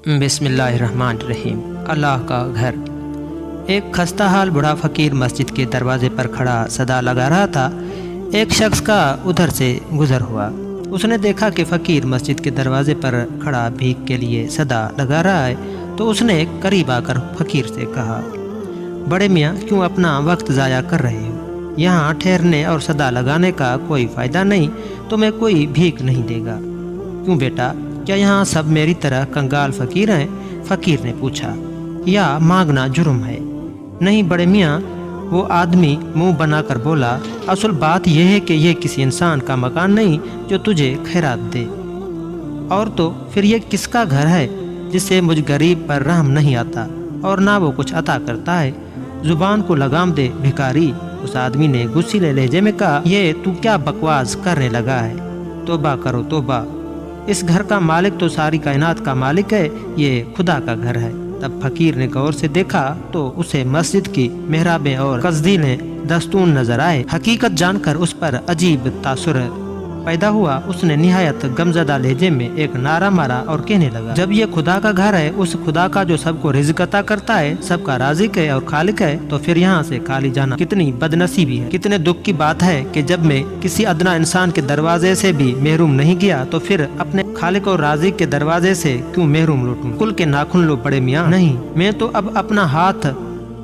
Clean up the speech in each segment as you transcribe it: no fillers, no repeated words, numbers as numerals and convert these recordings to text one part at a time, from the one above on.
بسم اللہ الرحمن الرحیم۔ اللہ کا گھر۔ ایک خستہ حال بوڑھا فقیر مسجد کے دروازے پر کھڑا صدا لگا رہا تھا۔ ایک شخص کا ادھر سے گزر ہوا۔ اس نے دیکھا کہ فقیر مسجد کے دروازے پر کھڑا بھیک کے لیے صدا لگا رہا ہے، تو اس نے قریب آ کر فقیر سے کہا، بڑے میاں کیوں اپنا وقت ضائع کر رہے ہو؟ یہاں ٹھہرنے اور صدا لگانے کا کوئی فائدہ نہیں، تمہیں کوئی بھیک نہیں دے گا۔ کیوں بیٹا، کیا یہاں سب میری طرح کنگال فقیر ہیں؟ فقیر نے پوچھا۔ یا مانگنا جرم ہے؟ نہیں بڑے میاں، وہ آدمی منہ بنا کر بولا، اصل بات یہ ہے کہ یہ کسی انسان کا مکان نہیں جو تجھے خیرات دے، اور تو پھر یہ کس کا گھر ہے جس سے مجھ غریب پر رحم نہیں آتا اور نہ وہ کچھ عطا کرتا ہے؟ زبان کو لگام دے بھکاری، اس آدمی نے غصیلے لہجے میں کہا، یہ تو کیا بکواس کرنے لگا ہے؟ توبہ کرو توبہ، اس گھر کا مالک تو ساری کائنات کا مالک ہے، یہ خدا کا گھر ہے۔ تب فقیر نے غور سے دیکھا تو اسے مسجد کی محرابیں اور قصدیلیں دستون نظر آئے۔ حقیقت جان کر اس پر عجیب تاثر پیدا ہوا۔ اس نے نہایت غمزدہ لہجے میں ایک نعرہ مارا اور کہنے لگا، جب یہ خدا کا گھر ہے، اس خدا کا جو سب کو رزق عطا کرتا ہے، سب کا رازق ہے اور خالق ہے، تو پھر یہاں سے خالی جانا کتنی بدنصیبی ہے، کتنے دکھ کی بات ہے کہ جب میں کسی ادنا انسان کے دروازے سے بھی محروم نہیں گیا تو پھر اپنے خالق اور رازق کے دروازے سے کیوں محروم لوٹوں؟ کل کے ناخن لو بڑے میاں۔ نہیں، میں تو اب اپنا ہاتھ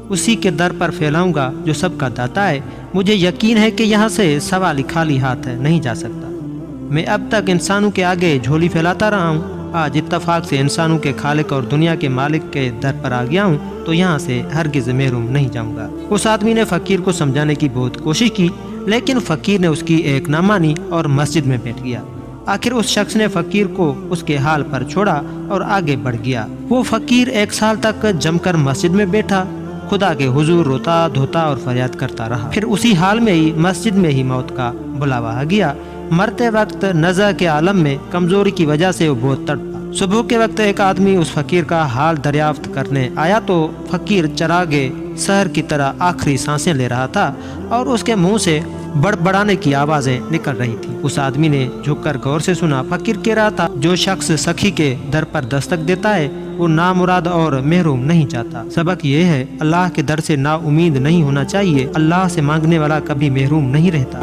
اسی کے در پر پھیلاؤں گا جو سب کا داتا ہے۔ مجھے یقین ہے کہ یہاں سے سوالی خالی ہاتھ نہیں جا سکتا۔ میں اب تک انسانوں کے آگے جھولی پھیلاتا رہا ہوں، آج اتفاق سے انسانوں کے خالق اور دنیا کے مالک کے در پر آ گیا ہوں، تو یہاں سے ہرگز محروم نہیں جاؤں گا۔ اس آدمی نے فقیر کو سمجھانے کی بہت کوشش کی، لیکن فقیر نے اس کی ایک نہ مانی اور مسجد میں بیٹھ گیا۔ آخر اس شخص نے فقیر کو اس کے حال پر چھوڑا اور آگے بڑھ گیا۔ وہ فقیر 1 سال تک جم کر مسجد میں بیٹھا، خدا کے حضور روتا دھوتا اور فریاد کرتا رہا۔ پھر اسی حال میں ہی مسجد میں ہی موت کا بلاوا آ گیا۔ مرتے وقت نزع کے عالم میں کمزوری کی وجہ سے وہ بہت تڑپا۔ صبح کے وقت ایک آدمی اس فقیر کا حال دریافت کرنے آیا تو فقیر چراغے سحر کی طرح آخری سانسیں لے رہا تھا اور اس کے منہ سے بڑبڑانے کی آوازیں نکل رہی تھی۔ اس آدمی نے جھک کر غور سے سنا۔ فقیر کہہ رہا تھا، جو شخص سخی کے در پر دستک دیتا ہے وہ نامراد اور محروم نہیں چاہتا۔ سبق یہ ہے، اللہ کے در سے نا امید نہیں ہونا چاہیے۔ اللہ سے مانگنے والا کبھی محروم نہیں رہتا۔